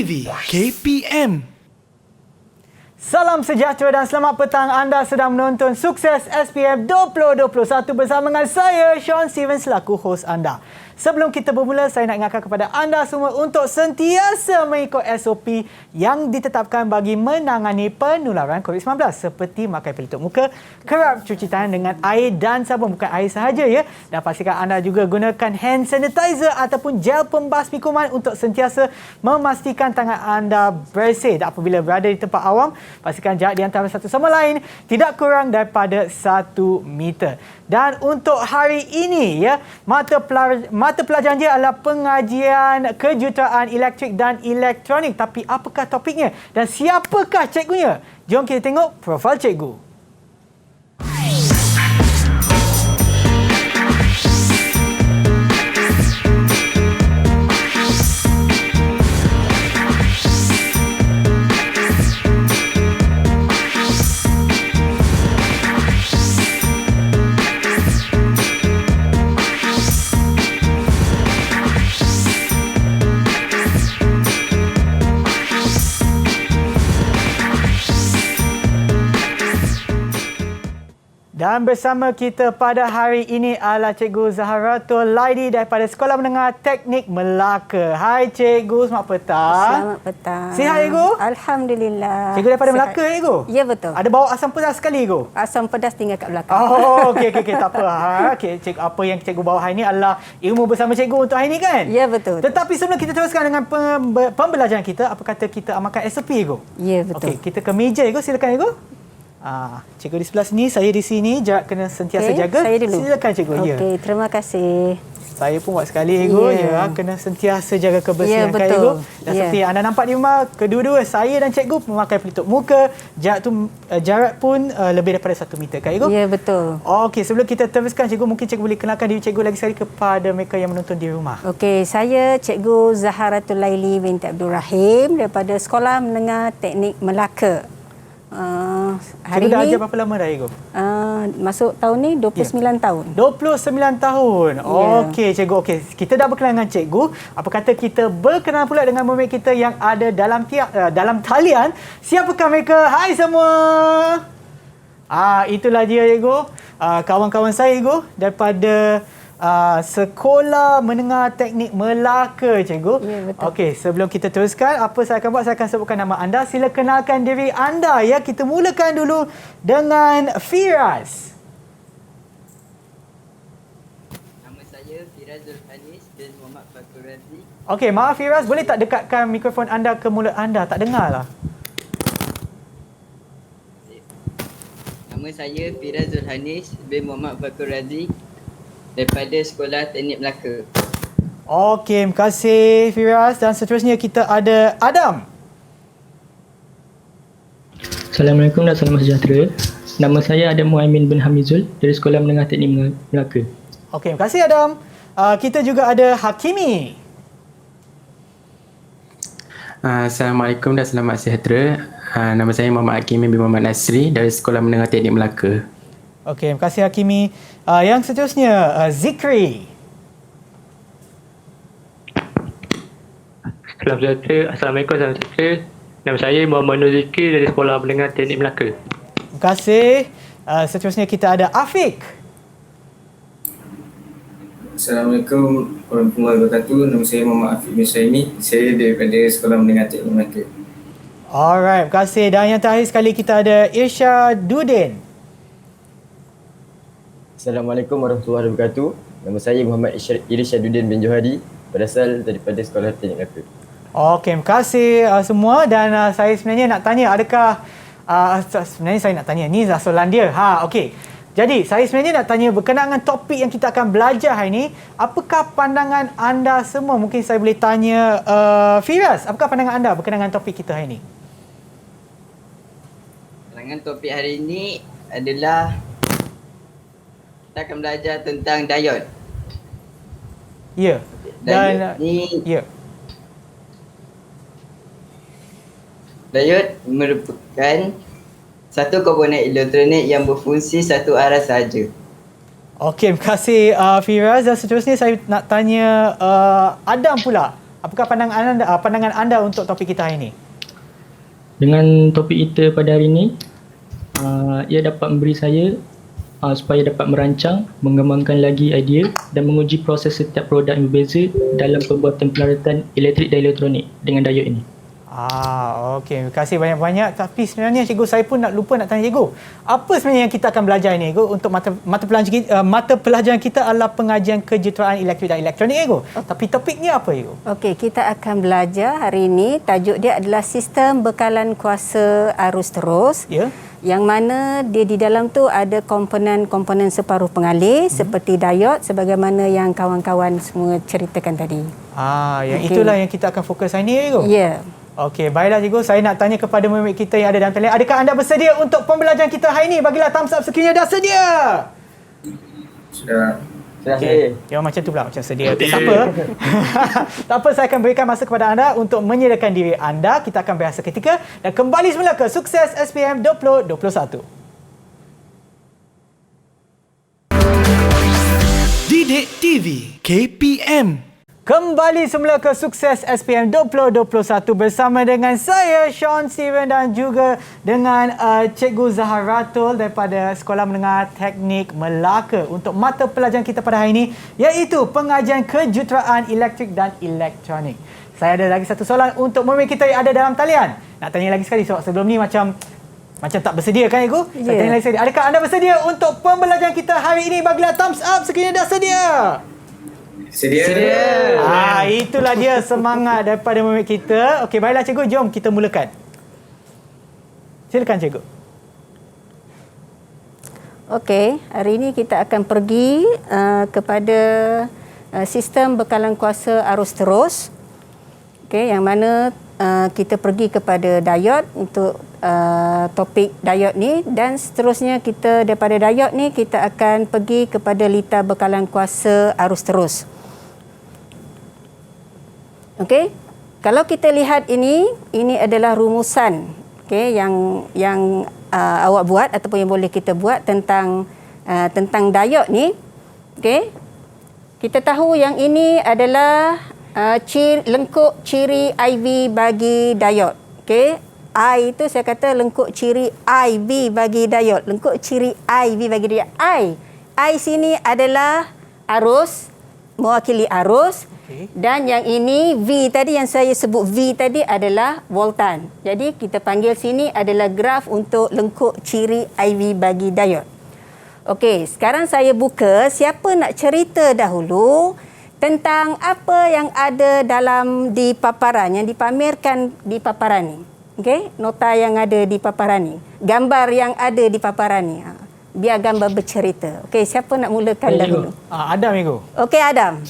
TV KPM. Salam sejahtera dan selamat petang. Anda sedang menonton Sukses SPM 2021 bersama dengan saya, Sean Steven, selaku hos anda. Sebelum kita bermula, saya nak ingatkan kepada anda semua untuk sentiasa mengikut SOP yang ditetapkan bagi menangani penularan COVID-19 seperti memakai pelitup muka, kerap cuci tangan dengan air dan sabun, bukan air sahaja ya. Dan pastikan anda juga gunakan hand sanitizer ataupun gel pembasmi kuman untuk sentiasa memastikan tangan anda bersih. Dan apabila berada di tempat awam, pastikan jarak di antara satu sama lain tidak kurang daripada 1 meter. Dan untuk hari ini ya, mata pelajaran dia adalah pengajian kejuruteraan elektrik dan elektronik. Tapi apakah topiknya dan siapakah cikgunya? Jom kita tengok profil cikgu. Dan bersama kita pada hari ini adalah Cikgu Zaharatul Laili daripada Sekolah Menengah Teknik Melaka. Hai Cikgu, selamat petang. Selamat petang. Sihat Cikgu? Alhamdulillah. Cikgu daripada Sihat. Melaka Cikgu? Ya betul. Ada bawa asam pedas sekali Cikgu? Asam pedas tinggal kat belakang. Oh, okey, tak apa. Okey, Cikgu, apa yang Cikgu bawa hari ini adalah ilmu bersama Cikgu untuk hari ini kan? Ya betul. Tetapi sebelum kita teruskan dengan pembelajaran kita, apa kata kita amalkan SOP Cikgu? Ya betul. Okey, kita ke meja Cikgu, silakan Cikgu. Cikgu di sebelah sini, saya di sini, jarak kena sentiasa jaga. Saya dulu. Silakan Cikgu. Okey, terima kasih. Saya pun buat sekali Cikgu, kena sentiasa jaga kebersihan kan Cikgu. Dan seperti anda nampak di rumah, kedua-dua saya dan Cikgu memakai pelitup muka. Jarak pun lebih daripada 1 meter kan Cikgu? Ya betul. Okey, sebelum kita teruskan Cikgu, mungkin Cikgu boleh kenalkan diri Cikgu lagi sekali kepada mereka yang menonton di rumah. Okey, saya Cikgu Zaharatul Laili binti Abdul Rahim daripada Sekolah Menengah Teknik Melaka. Hari Cikgu dah ini ajar berapa lama dah Cikgu? masuk tahun ni 29 tahun. 29 tahun. Okey Cikgu, okey. Kita dah berkenalan dengan Cikgu. Apa kata kita berkenalan pula dengan murid kita yang ada dalam talian. Siapakah mereka? Hai semua. Itulah dia Cikgu. Kawan-kawan saya Cikgu daripada Sekolah Menengah Teknik Melaka Cikgu. Ya, betul. Okey, sebelum kita teruskan, apa saya akan buat? Saya akan sebutkan nama anda. Sila kenalkan diri anda ya. Kita mulakan dulu dengan Firas. Nama saya Firaz Zulhanis bin Muhammad Fakur Razi. Okey, maaf Firas, boleh tak dekatkan mikrofon anda ke mulut anda? Tak dengar lah. Nama saya Firaz Zulhanis bin Muhammad Fakur Razi daripada Sekolah Teknik Melaka. Okey, terima kasih Firas. Dan seterusnya kita ada Adam. Assalamualaikum dan salam sejahtera. Nama saya Adam Muhaimin bin Hamizul dari Sekolah Menengah Teknik Melaka. Okey, terima kasih Adam. Kita juga ada Hakimi. Assalamualaikum dan selamat sejahtera. Nama saya Muhammad Hakimi bin Muhammad Nasri dari Sekolah Menengah Teknik Melaka. Okey, terima kasih Hakimi. Yang seterusnya Zikri. Salam sejahtera. Assalamualaikum, salam sejahtera. Nama saya Muhammad Nur Zikri dari Sekolah Menengah Teknik Melaka. Terima kasih. Seterusnya kita ada Afiq. Assalamualaikum warahmatullahi wabarakatuh. Nama saya Muhammad Afiq bin Saimi. Saya daripada Sekolah Menengah Teknik Melaka. Alright, terima kasih. Dan yang terakhir sekali kita ada Irsyaduddin. Assalamualaikum warahmatullahi wabarakatuh. Nama saya Muhammad Irsyaduddin bin Johari, berasal daripada Sekolah Teknik Melaka. Okey, terima kasih semua. Dan saya sebenarnya nak tanya, adakah sebenarnya saya nak tanya ni soalan dia. Okey. Jadi, saya sebenarnya nak tanya berkenaan dengan topik yang kita akan belajar hari ini, apakah pandangan anda semua? Mungkin saya boleh tanya Firas, apakah pandangan anda berkenaan dengan topik kita hari ini? Pandangan topik hari ini adalah kita akan belajar tentang diod. Ya. Dan diod merupakan satu komponen elektronik yang berfungsi satu arah sahaja. Okey, terima kasih Firaz. Dan seterusnya saya nak tanya Adam pula. Apakah pandangan anda untuk topik kita hari ini? Dengan topik kita pada hari ini, ia dapat memberi saya supaya dapat merancang, mengembangkan lagi idea dan menguji proses setiap produk yang berbeza dalam pembuatan peralatan elektrik dan elektronik dengan diod ini. Okey. Terima kasih banyak-banyak. Tapi sebenarnya cikgu, saya pun lupa nak tanya cikgu. Apa sebenarnya yang kita akan belajar ni, cikgu? Untuk mata pelajaran kita adalah pengajian kejuruteraan elektrik dan elektronik, cikgu. Tapi topiknya apa, cikgu? Okey, kita akan belajar hari ini, tajuk dia adalah sistem bekalan kuasa arus terus. Ya. Yang mana dia di dalam tu ada komponen-komponen separuh pengalih seperti diod sebagaimana yang kawan-kawan semua ceritakan tadi. Itulah yang kita akan fokus hari ini, cikgu. Ya. Okey, baiklah cikgu. Saya nak tanya kepada murid kita yang ada dalam talian. Adakah anda bersedia untuk pembelajaran kita hari ini? Bagilah thumbs up sekiranya dah sedia. Sudah. Okey. Ya, macam tu pula, macam sedia. Tak apa. Tak apa, saya akan berikan masa kepada anda untuk menyediakan diri anda. Kita akan berehat seketika dan kembali semula ke Sukses SPM 2021. Didik TV KPM. Kembali semula ke Sukses SPM 2021 bersama dengan saya, Sean Steven, dan juga dengan Cikgu Zaharatul daripada Sekolah Menengah Teknik Melaka untuk mata pelajaran kita pada hari ini, iaitu pengajian kejuruteraan elektrik dan elektronik. Saya ada lagi satu soalan untuk murid kita yang ada dalam talian. Nak tanya lagi sekali sebab sebelum ni macam tak bersedia kan, Cikgu? Saya tanya lagi sekali. Adakah anda bersedia untuk pembelajaran kita hari ini? Bagilah thumbs up sekiranya dah sedia. Sedia. Itulah dia semangat daripada murid kita. Okey, baiklah cikgu, jom kita mulakan. Silakan cikgu. Okey, hari ini kita akan pergi kepada sistem bekalan kuasa arus terus. Okey, yang mana kita pergi kepada diod untuk topik diod ni, dan seterusnya kita daripada diod ni kita akan pergi kepada litar bekalan kuasa arus terus. Okey, kalau kita lihat ini adalah rumusan, okey, yang awak buat ataupun yang boleh kita buat tentang diod ni. Okey, kita tahu yang ini adalah lengkuk ciri IV bagi diod. Okey, I itu saya kata lengkuk ciri IV bagi diod. Lengkuk ciri IV bagi diod. I sini adalah arus, mewakili arus. Dan yang ini V tadi, yang saya sebut V tadi adalah voltan. Jadi kita panggil sini adalah graf untuk lengkuk ciri IV bagi diod. Okey, sekarang saya buka. Siapa nak cerita dahulu tentang apa yang ada di paparan, yang dipamerkan di paparan ni? Okey, nota yang ada di paparan ni, gambar yang ada di paparan ni. Biar gambar bercerita. Okey, siapa nak mulakan dahulu? Adam, Cikgu. Okey, Adam.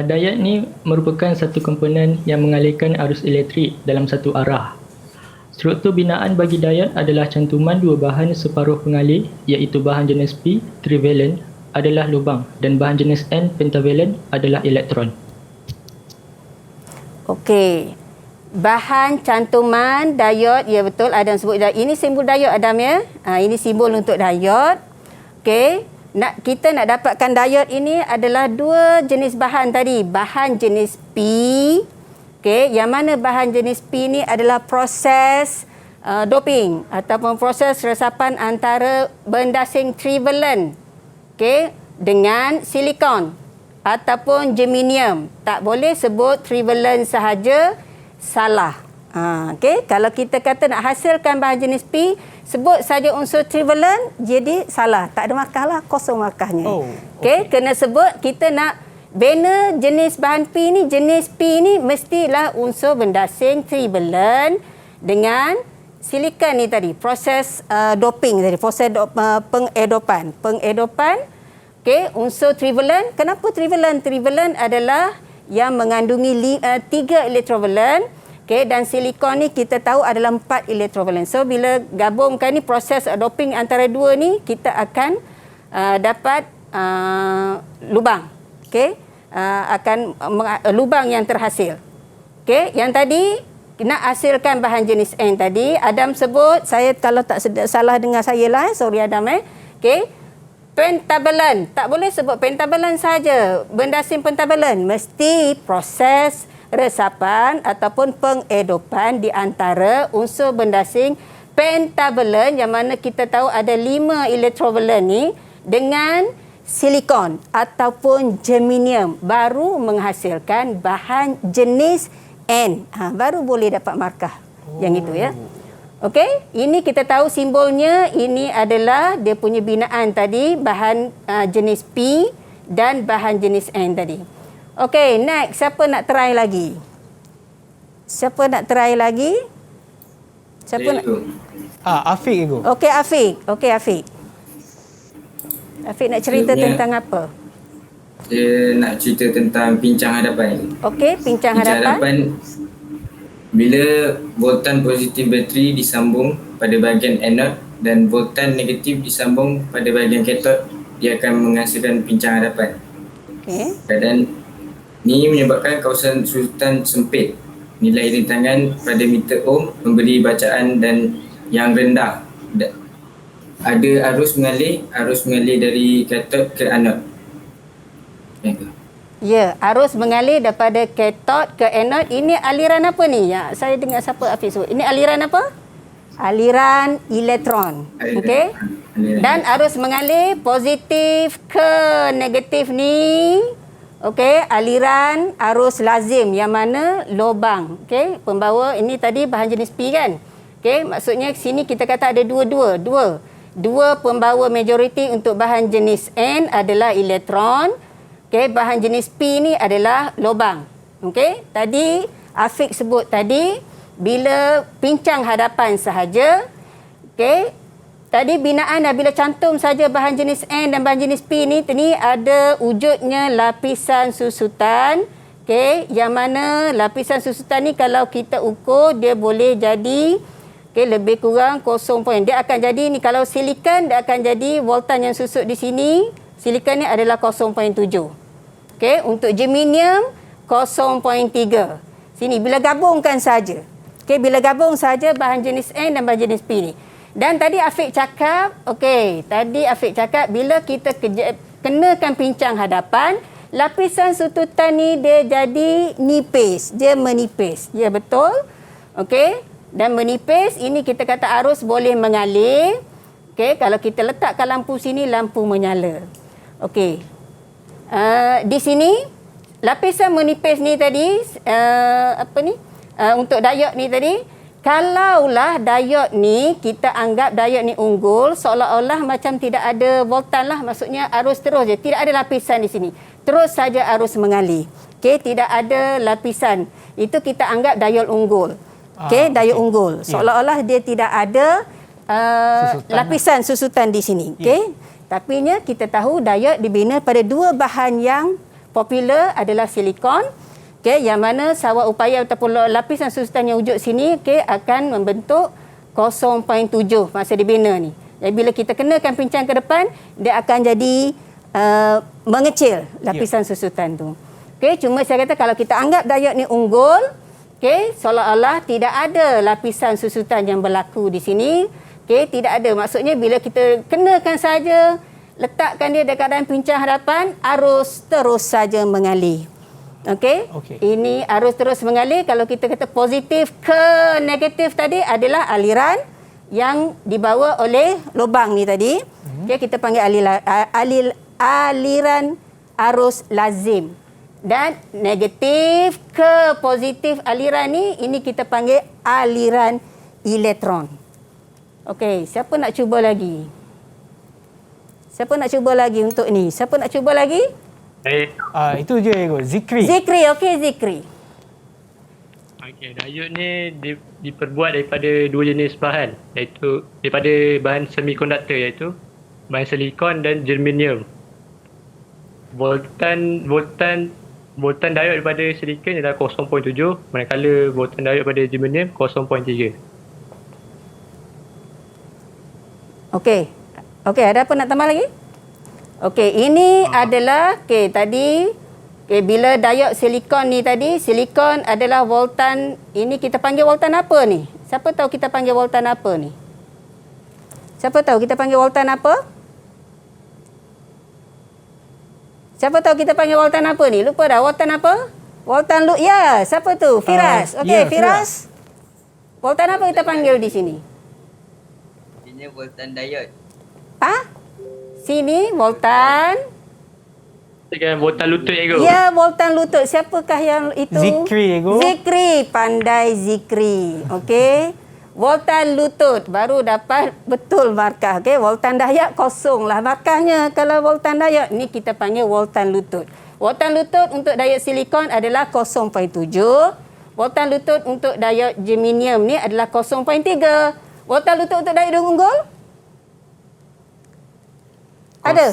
Diod ni merupakan satu komponen yang mengalirkan arus elektrik dalam satu arah. Struktur binaan bagi diod adalah cantuman dua bahan separuh pengalir, iaitu bahan jenis P, trivalent, adalah lubang, dan bahan jenis N, pentavalent, adalah elektron. Okey. Bahan cantuman diod, ya betul, Adam sebut diod. Ini simbol diod, Adam, ya. Ini simbol untuk diod. Okey. Kita nak dapatkan diod ini adalah dua jenis bahan tadi. Bahan jenis P, okey, yang mana bahan jenis P ni adalah proses doping ataupun proses resapan antara bendasing trivalent, okey, dengan silikon ataupun germanium. Tak boleh sebut trivalent sahaja, salah. Okey, kalau kita kata nak hasilkan bahan jenis P, sebut saja unsur trivalent, jadi salah. Tak ada markah lah, kosong markahnya. Okey, kena sebut kita nak bina jenis bahan P ni, jenis P ni mestilah unsur bendasing trivalent dengan silikon ni tadi. Proses doping tadi, proses pengedopan. Okey, unsur trivalent. Kenapa trivalent? Trivalent adalah yang mengandungi 3 elektrovalent. Okay, dan silikon ni kita tahu adalah 4 elektrovalent. So bila gabungkan ni proses doping antara dua ni, kita akan dapat lubang. Okay, akan lubang yang terhasil. Okay, yang tadi nak hasilkan bahan jenis N tadi, Adam sebut, saya kalau tak salah dengar saya lah, sorry Adam. Okay, pentavalent. Tak boleh sebut pentavalent saja. Bendasing pentavalent mesti proses resapan ataupun pengedopan di antara unsur bendasing pentavalent yang mana kita tahu ada 5 electrovalent ni dengan silikon ataupun germanium baru menghasilkan bahan jenis N. Baru boleh dapat markah yang itu ya. Okey, ini kita tahu simbolnya, ini adalah dia punya binaan tadi, bahan jenis P dan bahan jenis N tadi. Okey, next, siapa nak try lagi? Siapa nak try lagi? Siapa nak? Afiq Ibu. Okey, Afiq. Afiq nak cerita tentang apa? Saya nak cerita tentang pincang hadapan. Okey, pincang hadapan. Bila voltan positif bateri disambung pada bahagian anode dan voltan negatif disambung pada bahagian kathod, dia akan menghasilkan pincang hadapan. Okey. Keadaan ini menyebabkan kawasan susutan sempit. Nilai rintangan pada meter ohm memberi bacaan dan yang rendah. Ada arus mengalir dari kathod ke anode. Ya, arus mengalir daripada kathod ke anode. Ini aliran apa ni? Ya, saya dengar siapa Afiq sebut. Ini aliran apa? Aliran elektron. Okey. Dan arus mengalir positif ke negatif ni. Okey, aliran arus lazim yang mana lubang. Okey, pembawa ini tadi bahan jenis P kan? Okey, maksudnya sini kita kata ada dua pembawa majoriti untuk bahan jenis N adalah elektron. Okey, bahan jenis P ni adalah lubang. Okey, tadi Afiq sebut tadi bila pincang hadapan sahaja. Okey, tadi binaan dah bila cantum saja bahan jenis N dan bahan jenis P ni ada wujudnya lapisan susutan. Okey, yang mana lapisan susutan ni kalau kita ukur dia boleh jadi lebih kurang 0. Dia akan jadi ni kalau silikon dia akan jadi voltan yang susut di sini. Silikon ni adalah 0.7. Okey, untuk germanium 0.3. Sini bila gabungkan saja. Okey, bila gabung saja bahan jenis N dan bahan jenis P ni. Dan tadi Afiq cakap, bila kita kenakan pincang hadapan, lapisan sututan ni dia jadi nipis, dia menipis. Ya, betul? Okey, dan menipis ini kita kata arus boleh mengalir. Okey, kalau kita letakkan lampu sini, lampu menyala. Okey. Di sini lapisan menipis ni tadi untuk diod ni tadi, kalaulah diod ni kita anggap diod ni unggul, seolah-olah macam tidak ada voltan lah, maksudnya arus terus je, tidak ada lapisan di sini, terus saja arus mengalir. Okey, tidak ada lapisan, itu kita anggap diod unggul. Okey, diod unggul, seolah-olah dia tidak ada lapisan susutan di sini. Okey. Tapinya kita tahu diod dibina pada dua bahan yang popular adalah silikon, okey, yang mana sawar upaya ataupun lapisan susutan yang wujud sini akan membentuk 0.7 masa dibina ni. Jadi bila kita kenakan pincang ke depan, dia akan jadi mengecil lapisan susutan tu. Okey, cuma saya kata kalau kita anggap diod ni unggul, okey, seolah-olah tidak ada lapisan susutan yang berlaku di sini. Okey, tidak ada. Maksudnya bila kita kenakan saja, letakkan dia dekat keadaan pincang hadapan, arus terus saja mengalir. Okey? Ini arus terus mengalir. Kalau kita kata positif ke negatif tadi adalah aliran yang dibawa oleh lubang ni tadi. Okey, kita panggil aliran arus lazim. Dan negatif ke positif aliran ni, ini kita panggil aliran elektron. Okey, siapa nak cuba lagi? Siapa nak cuba lagi untuk ni? Siapa nak cuba lagi? Itu je Ego. Zikri. Okey, Zikri. Okey, diod ni diperbuat daripada dua jenis bahan, iaitu daripada bahan semikonduktor, iaitu bahan silikon dan germanium. Voltan diod daripada silikon adalah 0.7, manakala voltan diod daripada germanium 0.3. Okey, ada apa nak tambah lagi? Okey, ini adalah tadi bila diod silikon ni tadi, silikon adalah voltan, ini kita panggil voltan apa ni? Siapa tahu kita panggil voltan apa ni? Siapa tahu kita panggil voltan apa? Siapa tahu kita panggil Waltan apa ni? Lupa dah. Waltan apa? Waltan ya, siapa tu? Firas. Okey, ya, Firas. Waltan apa kita panggil di sini? Ini voltan diode. Sini Waltan. Dengan voltan lutut cikgu. Ya, Waltan lutut. Siapakah yang itu? Zikri, cikgu. Zikri, pandai Zikri. Okey. Voltan lutut baru dapat betul markah. Okey, voltan dayat kosonglah markahnya. Kalau voltan dayat ni kita panggil voltan lutut. Voltan lutut untuk dayat silikon adalah 0.7. Voltan lutut untuk dayat germanium ni adalah 0.3. Voltan lutut untuk dayat hidung unggul? Ada?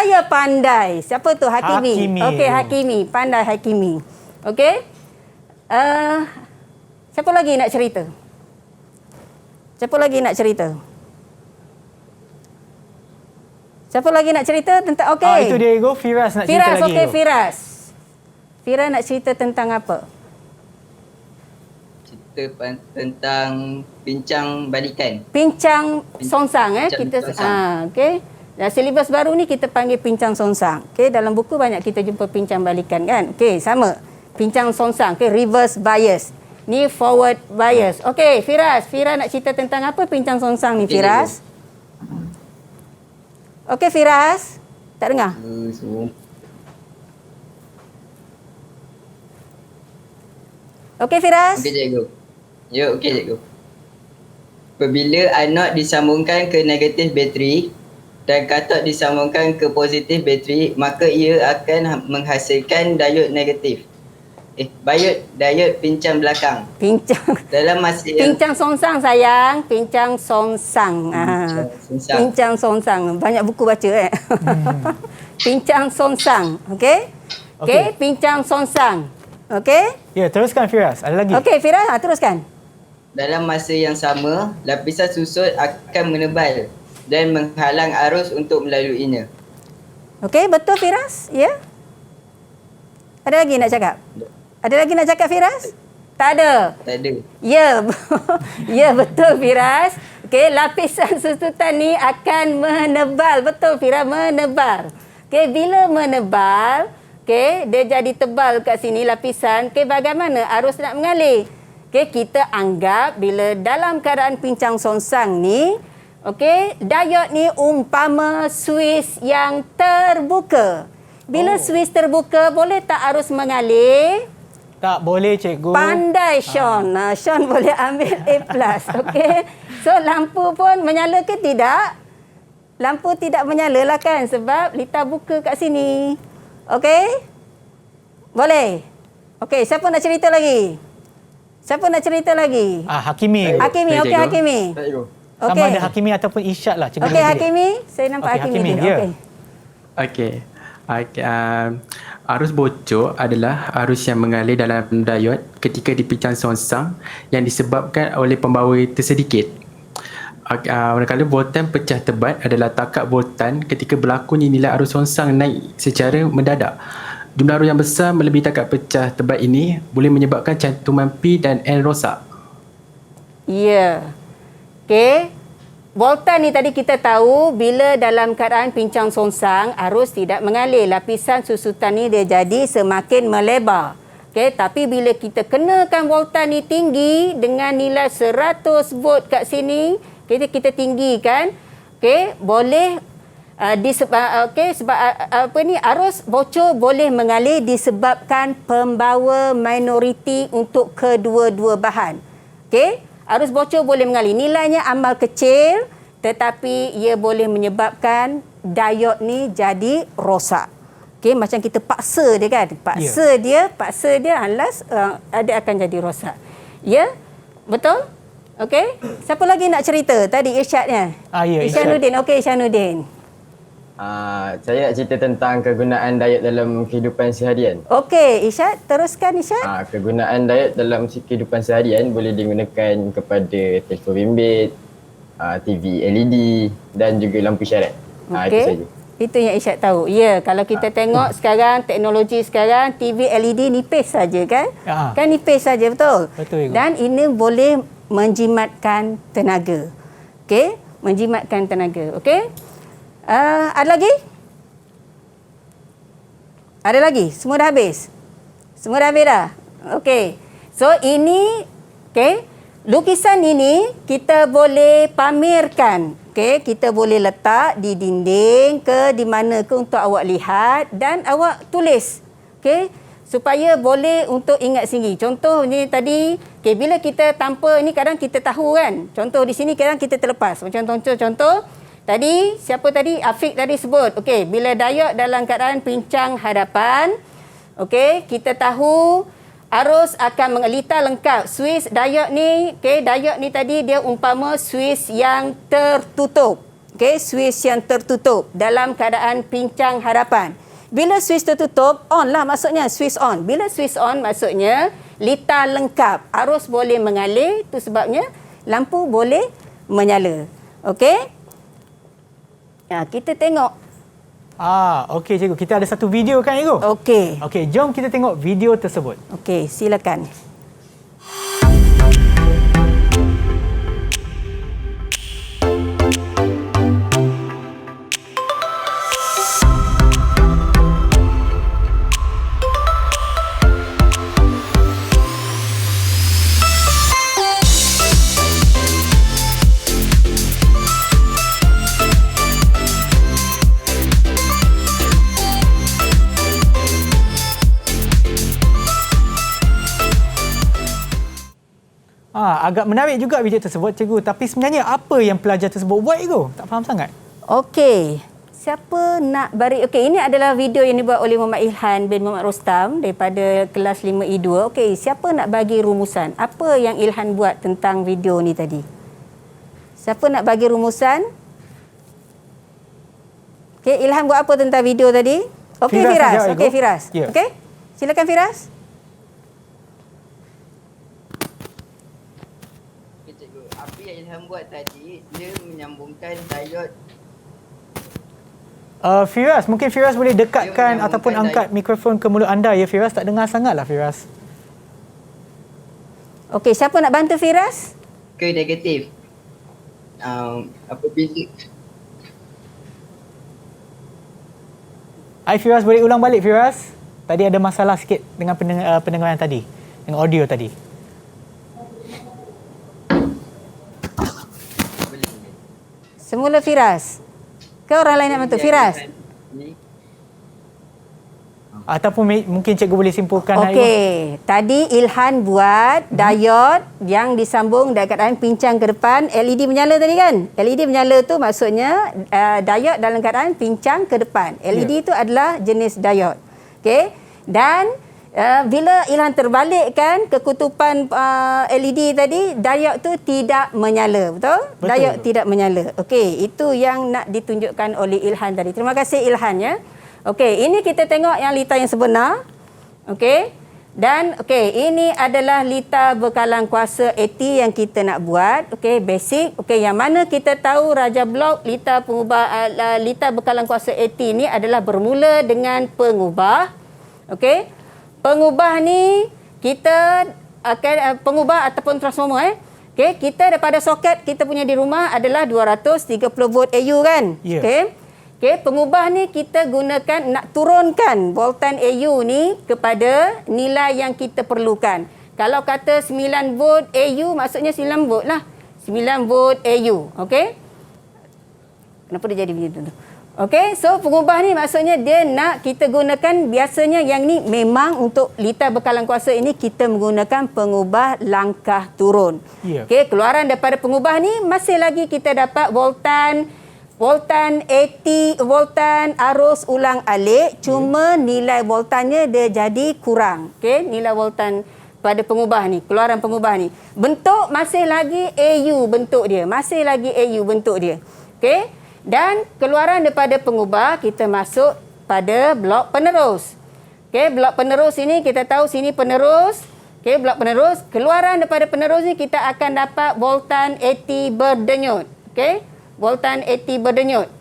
Ya, pandai. Siapa tu? Hakimi. Hakimi. Okey, Hakimi. Pandai Hakimi. Okey. Siapa lagi nak cerita? Siapa lagi nak cerita? Siapa lagi nak cerita tentang okey. Itu dia Ego, Firas nak cerita lagi. Okey, Firas. Firas nak cerita tentang apa? Cerita tentang pincang balikan. Pincang songsang Pincang kita songsang. okey. Dan silibus baru ni kita panggil pincang songsang. Okey, dalam buku banyak kita jumpa pincang balikan kan? Okey, sama. Pincang songsang, okey, reverse bias. Ni forward bias. Okey, Firas nak cerita tentang apa pincang songsang ni, Firas? Okey, Firas. Tak dengar? Semua. Okey, Firas. Okey cikgu. Ya, okey cikgu. Apabila anod disambungkan ke negatif bateri dan katot disambungkan ke positif bateri, maka ia akan menghasilkan diod negatif. Diod pincang belakang. Dalam masa Pincang songsang sayang, pincang songsang. songsang. Pincang songsang. Banyak buku baca Pincang songsang, okey? Okey, pincang songsang. Okey? Ya, teruskan Firas. Ada lagi? Okey, Firas, teruskan. Dalam masa yang sama, lapisan susut akan menebal dan menghalang arus untuk melaluinya. Okey, betul Firas? Ya? Ada lagi nak cakap? Ada lagi nak cakap Firas? Tak ada. Tak ada. Ya, ya betul Firas. Okey, lapisan susutan ni akan menebal. Betul Firas, menebal. Okey, bila menebal, okey, dia jadi tebal kat sini lapisan. Okey, bagaimana arus nak mengalir? Okey, kita anggap bila dalam keadaan pincang songsang ni, okey, diod ni umpama suis yang terbuka. Bila suis terbuka, boleh tak arus mengalir? Tak boleh cikgu. Pandai Sean. Sean boleh ambil A+. Okey. So lampu pun menyala ke tidak? Lampu tidak menyala lah kan sebab litar buka kat sini. Okey? Boleh? Okey, siapa nak cerita lagi? Siapa nak cerita lagi? Hakimi. Hakimi, okey Hakimi. Sama ada Hakimi ataupun Isyad lah. Okey Hakimi, saya nampak Okey, Hakimi. Hakimi, ya. Okey. Okey. Arus bocor adalah arus yang mengalir dalam diod ketika di pincang songsang yang disebabkan oleh pembawa tersedikit. Manakala voltan pecah tebat adalah takak voltan ketika berlakunya nilai arus songsang naik secara mendadak. Jumlah arus yang besar melebihi takak pecah tebat ini boleh menyebabkan cantuman P dan N rosak. Ya. Okey. Voltan ni tadi kita tahu bila dalam keadaan pincang songsang arus tidak mengalir. Lapisan susutan ni dia jadi semakin melebar. Okey, tapi bila kita kenakan voltan ni tinggi dengan nilai 100 volt kat sini, kita tinggikan, okey, boleh sebab apa ni arus bocor boleh mengalir disebabkan pembawa minoriti untuk kedua-dua bahan. Okey? Arus bocor boleh mengalir. Nilainya amal kecil tetapi ia boleh menyebabkan diod ni jadi rosak. Okey, macam kita paksa dia kan. Paksa dia alas dia akan jadi rosak. Ya? Betul? Okey? Siapa lagi nak cerita? Tadi Irsyadnya. Ya, Isyanuddin. Okey, Isyanuddin. Saya nak cerita tentang kegunaan diod dalam kehidupan seharian. Okey, Isyad, teruskan Isyad. Kegunaan diod dalam kehidupan seharian boleh digunakan kepada telefon bimbit, TV LED dan juga lampu isyarat. Itu saja. Itu yang Isyad tahu. Ya, kalau kita tengok sekarang, teknologi sekarang, TV LED nipis saja kan? Kan nipis saja, betul? Betul, Ibu. Dan ini boleh menjimatkan tenaga. Okey? Menjimatkan tenaga. Okey? Ada lagi? Ada lagi? Semua dah habis? Semua dah habis dah? Okey. So ini, okey, lukisan ini kita boleh pamerkan. Okey, kita boleh letak di dinding ke di mana ke untuk awak lihat dan awak tulis. Okey, supaya boleh untuk ingat sendiri. Contoh ni tadi, okey, bila kita tanpa ni kadang kita tahu kan. Contoh di sini kadang kita terlepas. Macam contoh tadi, siapa tadi? Afiq tadi sebut. Okey, bila diod dalam keadaan pincang hadapan, okey, kita tahu arus akan mengelita lengkap. Suis diod ni, okey, diod ni tadi dia umpama suis yang tertutup. Okey, suis yang tertutup dalam keadaan pincang hadapan. Bila suis tertutup, on lah maksudnya, suis on. Bila suis on maksudnya lita lengkap. Arus boleh mengalir, itu sebabnya lampu boleh menyala. Okey? Ya, kita tengok. Okey cikgu. Kita ada satu video kan cikgu? Okey. Okey, jom kita tengok video tersebut. Okey, silakan. Agak menarik juga video tersebut cikgu, tapi sebenarnya apa yang pelajar tersebut buat cikgu? Tak faham sangat. Okey. Siapa nak bari? Okey, ini adalah video yang dibuat oleh Muhammad Ilhan bin Muhammad Rostam daripada kelas 5E2. Okey, siapa nak bagi rumusan? Apa yang Ilhan buat tentang video ni tadi? Siapa nak bagi rumusan? Okey, Ilhan buat apa tentang video tadi? Okey, Firas. Okey, Firas. Yeah. Okey. Silakan Firas. Apa yang Ilham buat tadi, dia menyambungkan diod. Firas, mungkin Firas boleh dekatkan ataupun angkat mikrofon ke mulut anda ya Firas. Tak dengar sangatlah Firas. Okey, siapa nak bantu Firas? Ke negatif. Apabila Firas boleh ulang balik Firas. Tadi ada masalah sikit dengan pendengaran tadi, dengan audio tadi. Semula Firas. Ke orang lain nak bantu? Firas. Ataupun mungkin cikgu boleh simpulkan. Okey, tadi Ilhan buat diod yang disambung dengan keadaan pincang ke depan, LED menyala tadi kan? LED menyala tu maksudnya diod dalam keadaan pincang ke depan. LED itu adalah jenis diod. Okey. Dan bila Ilhan terbalikkan kekutupan LED tadi, diod tu tidak menyala, betul? Diod tidak menyala. Okey, itu yang nak ditunjukkan oleh Ilhan tadi. Terima kasih Ilhan ya. Okey, ini kita tengok yang lita yang sebenar. Okey. Dan okey, ini adalah lita bekalan kuasa AT yang kita nak buat. Okey, basic. Okey, yang mana kita tahu Raja Blok lita lita bekalan kuasa AT ni adalah bermula dengan pengubah. Okey. Pengubah ni kita akan pengubah ataupun transformer Okey, kita daripada soket kita punya di rumah adalah 230 volt AU kan? Yeah. Okey. Okey, pengubah ni kita gunakan nak turunkan voltan AU ni kepada nilai yang kita perlukan. Kalau kata 9 volt AU maksudnya 9 volt lah. 9 volt AU. Okey. Kenapa dia jadi begitu tu? Okey, so pengubah ni maksudnya dia nak kita gunakan, biasanya yang ni memang untuk lita bekalan kuasa ini kita menggunakan pengubah langkah turun. Yeah. Okey, keluaran daripada pengubah ni masih lagi kita dapat voltan AT, voltan arus ulang alik, cuma nilai voltannya dia jadi kurang. Okey, nilai voltan pada pengubah ni, keluaran pengubah ni. Bentuk masih lagi AU bentuk dia, masih lagi AU bentuk dia. Okey. Dan keluaran daripada pengubah kita masuk pada blok penerus. Okey, blok penerus ini kita tahu sini penerus. Okey, blok penerus, keluaran daripada penerus ni kita akan dapat voltan AT berdenyut. Okey, voltan AT berdenyut.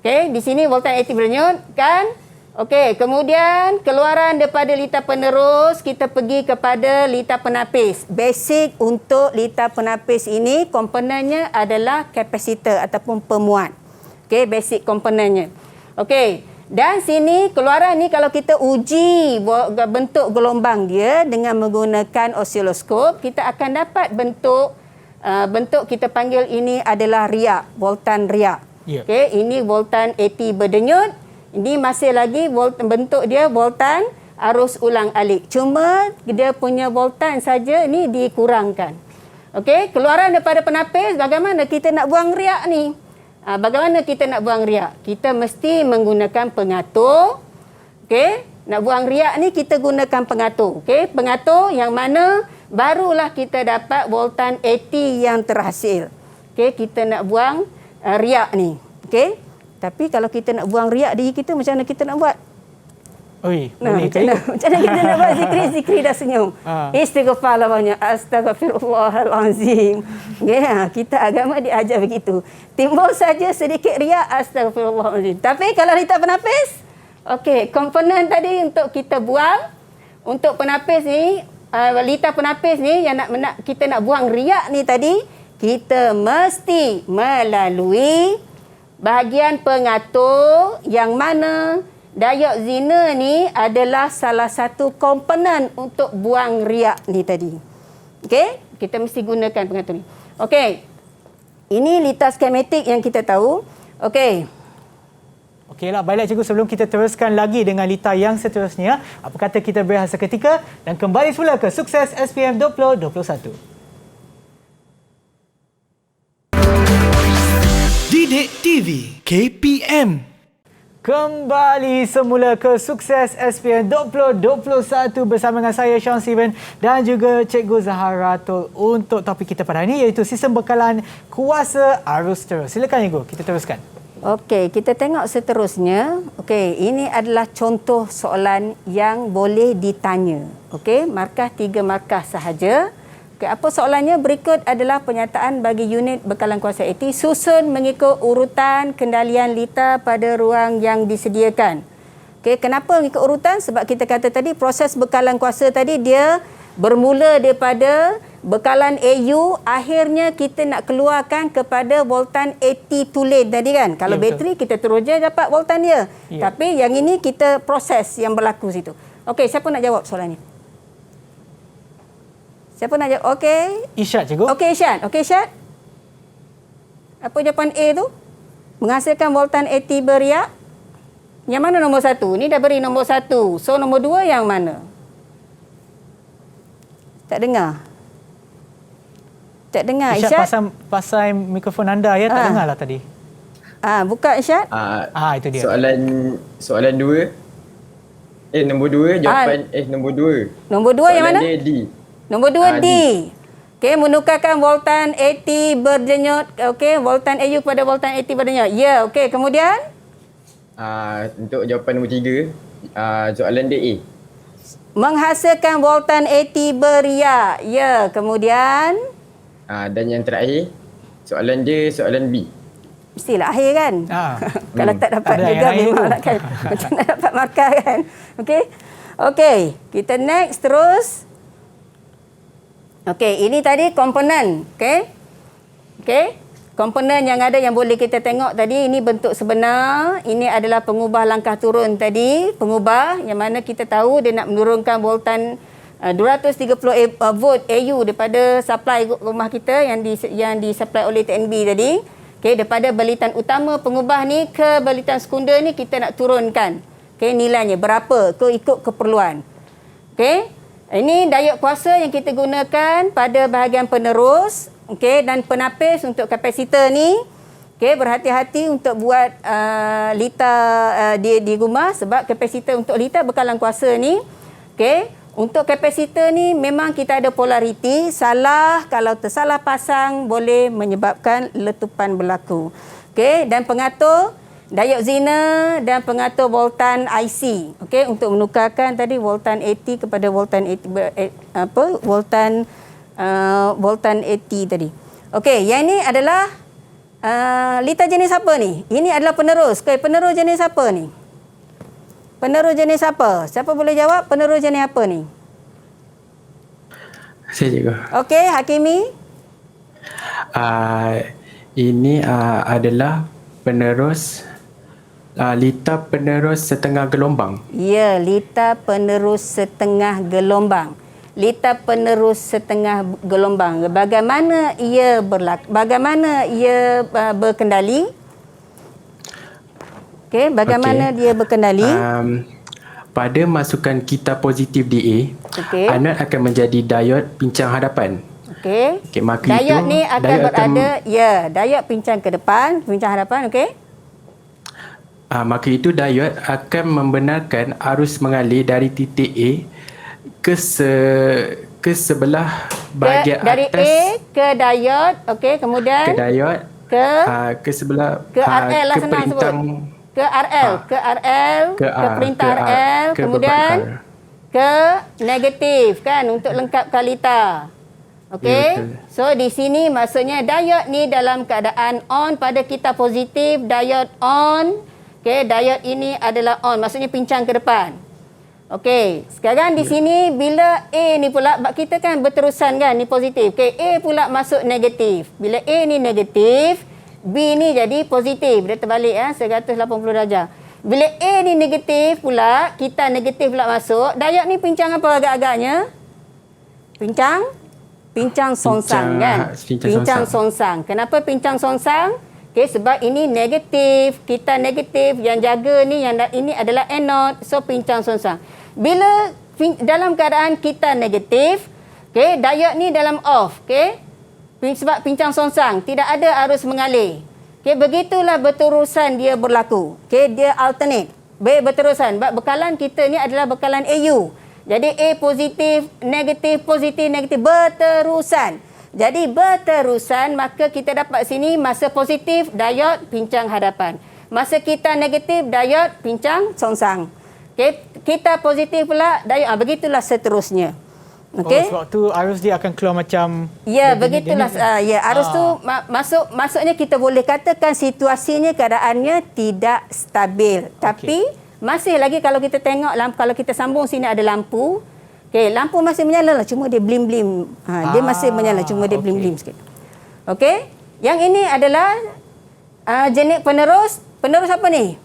Okey, di sini voltan AT berdenyut kan? Okey, kemudian keluaran daripada lita penerus kita pergi kepada lita penapis. Basic untuk lita penapis ini komponennya adalah kapasitor ataupun pemuat. Okey, basic komponennya. Okey, Dan sini keluaran ni kalau kita uji bentuk gelombang dia dengan menggunakan osiloskop, kita akan dapat bentuk kita panggil ini adalah riak, voltan riak. Ya. Okey, ini voltan AT berdenyut. Ini masih lagi bentuk dia voltan arus ulang-alik. Cuma dia punya voltan saja ni dikurangkan. Okey, keluaran daripada penapis, bagaimana kita nak buang riak ni? Bagaimana kita nak buang riak? Kita mesti menggunakan pengatur. Okey, nak buang riak ni kita gunakan pengatur. Okey, pengatur yang mana barulah kita dapat voltan AT yang terhasil. Okey, kita nak buang riak ni. Okey? Tapi kalau kita nak buang riak diri kita, macam mana kita nak buat? Oi, Nah, boleh macam mana kita nak buat zikri dah senyum. Istighfarlah banyak. Astagfirullahalazim. Ya, kita agama diajar begitu. Timbul saja sedikit riak, astagfirullahalazim. Tapi kalau kita penapis, okey, komponen tadi untuk kita buang, untuk penapis ni, litar penapis ni yang kita nak buang riak ni tadi, kita mesti melalui bahagian pengatur yang mana diod Zener ni adalah salah satu komponen untuk buang riak ni tadi. Okey, kita mesti gunakan pengatur ni. Okey. Ini litar skematik yang kita tahu. Okey. Okeylah, baiklah cikgu, sebelum kita teruskan lagi dengan litar yang seterusnya, apa kata kita berehat seketika dan kembali semula ke Sukses SPM 2021. Didik TV KPM. Kembali semula ke Sukses SPM 2021 bersama dengan saya Sean Steven dan juga Cikgu Zaharatul untuk topik kita pada hari ini, iaitu sistem bekalan kuasa arus terus. Silakan Cikgu, kita teruskan. Okey, kita tengok seterusnya. Okey, ini adalah contoh soalan yang boleh ditanya. Okey, markah 3 markah sahaja. Okey, apa soalannya? Berikut adalah penyataan bagi unit bekalan kuasa AT susun mengikut urutan kendalian litar pada ruang yang disediakan. Okey, kenapa mengikut urutan? Sebab kita kata tadi proses bekalan kuasa tadi dia bermula daripada bekalan AU, akhirnya kita nak keluarkan kepada voltan AT tulen tadi kan. Kalau bateri kita terus je dapat voltan dia. Ya. Tapi yang ini kita proses yang berlaku situ. Okey, siapa nak jawab soalan ni? Siapa nak jawab? Okey. Isyad, Cikgu. Okey, Isyad. Okey, Isyad. Apa jawapan A tu? Menghasilkan voltan AT beriak. Yang mana nombor 1? Ni dah beri nombor 1. So, nombor 2 yang mana? Tak dengar. Tak dengar, Isyad. Pasal mikrofon anda ya, tak dengar lah tadi. Buka, Isyad. Itu dia. Soalan 2. Nombor 2 jawapan nombor 2. Nombor 2 yang mana? Soalan dia D. Nombor 2 D. Okey, menukarkan voltan AT berdenyut, okey, voltan AU kepada voltan AT berdenyut. Ya, okey, kemudian Untuk jawapan nombor 3, soalan dia A. Menghasilkan voltan AT beriak. Ya, kemudian Dan yang terakhir, soalan dia soalan B. mestilah akhir kan? Kalau tak dapat ada juga memang nak kan. Macam nak dapat markah kan? Okey. Okey, kita next terus. Okey, ini tadi komponen. Okey. Okey. Komponen yang ada yang boleh kita tengok tadi, ini bentuk sebenar. Ini adalah pengubah langkah turun tadi. Pengubah yang mana kita tahu dia nak menurunkan voltan 230 volt AU daripada supply rumah kita yang disupply oleh TNB tadi. Okey, daripada belitan utama pengubah ni ke belitan sekunder ni kita nak turunkan. Okey, nilainya berapa? Ikut keperluan. Okey. Ini diod kuasa yang kita gunakan pada bahagian penerus, okey, dan penapis untuk kapasitor ni. Okey, berhati-hati untuk buat litar di rumah sebab kapasitor untuk litar bekalan kuasa ni. Okey, untuk kapasitor ni memang kita ada polariti, kalau tersalah pasang boleh menyebabkan letupan berlaku. Okey, dan pengatur diod Zener dan pengatur voltan IC. Okey, untuk menukarkan tadi voltan AT kepada voltan AT voltan AT tadi. Okey, yang ini adalah litar jenis apa ni? Ini adalah penerus. Okey, penerus jenis apa ni? Penerus jenis apa? Siapa boleh jawab penerus jenis apa ni? Saya cikgu. Okey, Hakimi. Ini adalah penerus Lita penerus setengah gelombang. Ya, lita penerus setengah gelombang. Lita penerus setengah gelombang. Bagaimana ia berkendali? Okey, bagaimana dia berkendali? Pada masukan kita positif DA, anod akan menjadi diod pincang hadapan. Okey. Maka Diod itu, ni akan berada, diod pincang ke depan, pincang hadapan, okey? Maka itu diod akan membenarkan arus mengalir dari titik A ke sebelah bahagian dari atas. A ke diod, okey, kemudian ke diod ke sebelah ke RL lah ke senang perintang sebut. Ke RL, ke perintah RL, kemudian ke negatif kan untuk lengkap kalita. Okey. Ya, So di sini maksudnya diod ni dalam keadaan on pada kita positif, diod on. Okey, diod ini adalah on, maksudnya pincang ke depan. Okey, sekarang di sini bila A ni pula, kita kan berterusan kan, ni positif. Okey, A pula masuk negatif. Bila A ni negatif, B ni jadi positif. Dia terbalik 180 darjah. Bila A ni negatif pula, kita negatif pula masuk, diod ni pincang apa agak-agaknya? Pincang sonsang kan? Pincang sonsang. Kenapa pincang sonsang? Okay, sebab ini negatif, kita negatif, yang jaga ni, yang ini adalah anode, so pincang sonsang. Bila dalam keadaan kita negatif, okay, diod ni dalam off, okay? Sebab pincang sonsang, tidak ada arus mengalir. Okay, begitulah berterusan dia berlaku. Okay, dia alternate, berterusan. Sebab bekalan kita ni adalah bekalan AU. Jadi A positif, negatif, berterusan. Jadi berterusan, maka kita dapat sini masa positif diod pincang hadapan. Masa kita negatif diod pincang songsang. Okey, kita positif pula diod, begitulah seterusnya. Okey. Sebab tu arus dia akan keluar macam begitulah. Arus tu maksudnya kita boleh katakan situasinya, keadaannya tidak stabil. Tapi masih lagi kalau kita tengok kalau kita sambung sini ada lampu. Okey, lampu masih menyala lah, cuma dia blim-blim. Dia masih menyala, cuma dia blim-blim sikit. Okey, yang ini adalah jenis penerus. Penerus apa ni?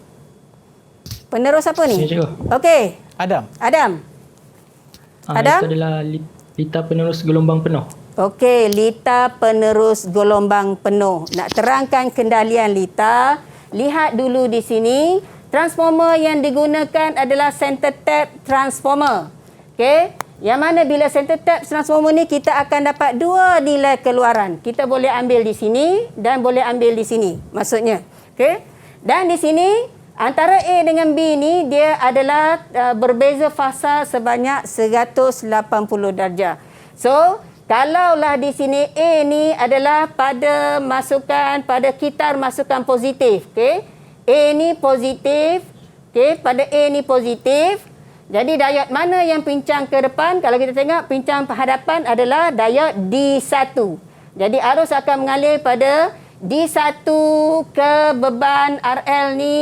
Penerus apa ni? Okey. Adam. Itu adalah lita penerus gelombang penuh. Okey, lita penerus gelombang penuh. Nak terangkan kendalian lita, lihat dulu di sini. Transformer yang digunakan adalah center tap transformer. Okey, yang mana bila center tap transformer ni kita akan dapat dua nilai keluaran. Kita boleh ambil di sini dan boleh ambil di sini. Maksudnya, okey. Dan di sini antara A dengan B ni dia adalah berbeza fasa sebanyak 180 darjah. So, kalaulah di sini A ni adalah pada kitar masukan positif, okey. A ni positif, okey, pada A ni positif. Jadi diod mana yang pincang ke depan? Kalau kita tengok pincang hadapan adalah diod D1. Jadi arus akan mengalir pada D1 ke beban RL ni.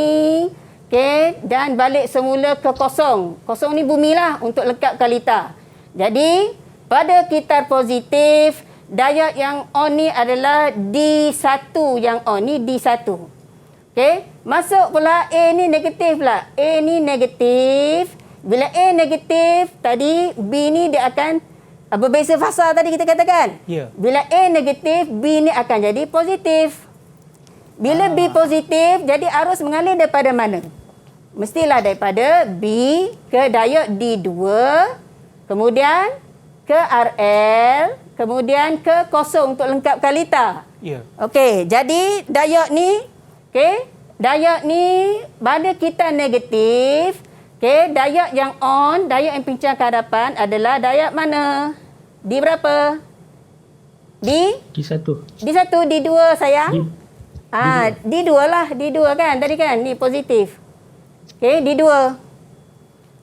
Okey, dan balik semula ke kosong. Kosong ni bumi lah untuk lekapkan lita. Jadi pada kitar positif, diod yang on ni adalah D1 yang on ni D1. Okey, masuk pula A ni negatif pula. A ni negatif. Bila A negatif, tadi B ni dia akan berbeza fasa tadi kita katakan. Ya. Bila A negatif, B ni akan jadi positif. Bila B positif, jadi arus mengalir daripada mana? Mestilah daripada B ke diod D2, kemudian ke RL, kemudian ke kosong untuk lengkapkan lita. Ya. Okey, jadi diod ni, okey, diod ni pada kita negatif. Okey, diod yang on, diod yang pincang ke hadapan adalah diod mana? D berapa? D1. D1, D2 sayang. D2 lah, D2 kan tadi kan, ni positif. Okey, D2.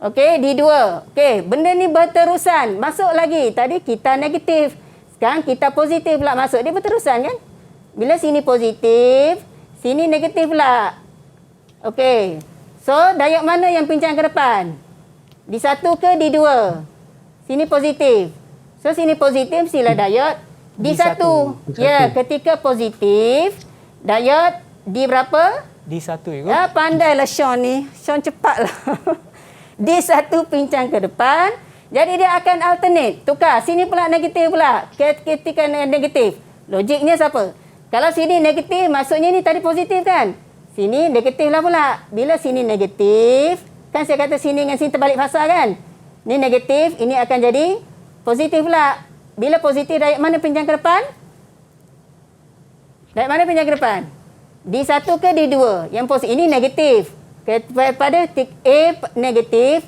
Okey, D2. Okey, benda ni berterusan. Masuk lagi. Tadi kita negatif. Sekarang kita positif pula masuk. Dia berterusan kan? Bila sini positif, sini negatif pula. Okey. So, diod mana yang pincang ke depan? D1 ke D2? Sini positif. So, sini positif, sila diod D1. Ya, ketika positif, diod D berapa? D1 Ibu. Ya, pandailah Sean ni. Sean cepatlah. D1 pincang ke depan. Jadi dia akan alternate. Tukar. Sini pula negatif pula. Ketika negatif. Logiknya siapa? Kalau sini negatif, maksudnya ni tadi positif kan? Sini negatif lah pula. Bila sini negatif, kan saya kata sini dengan sini terbalik fasa kan? Ni negatif, ini akan jadi positif pula. Bila positif, dari mana pincang ke depan? Dari mana pincang ke depan? D1 ke D2? Yang positif. Ini negatif. Pada tik A negatif,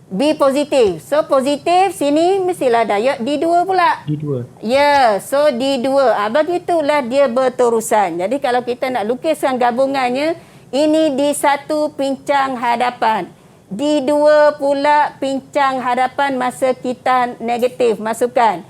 B positif. So positif sini mestilah diod D2 pula. D2. Ya, so D2. Begitulah dia berterusan. Jadi kalau kita nak lukiskan gabungannya, ini D1 pincang hadapan. D2 pula pincang hadapan masa kita negatif masukkan.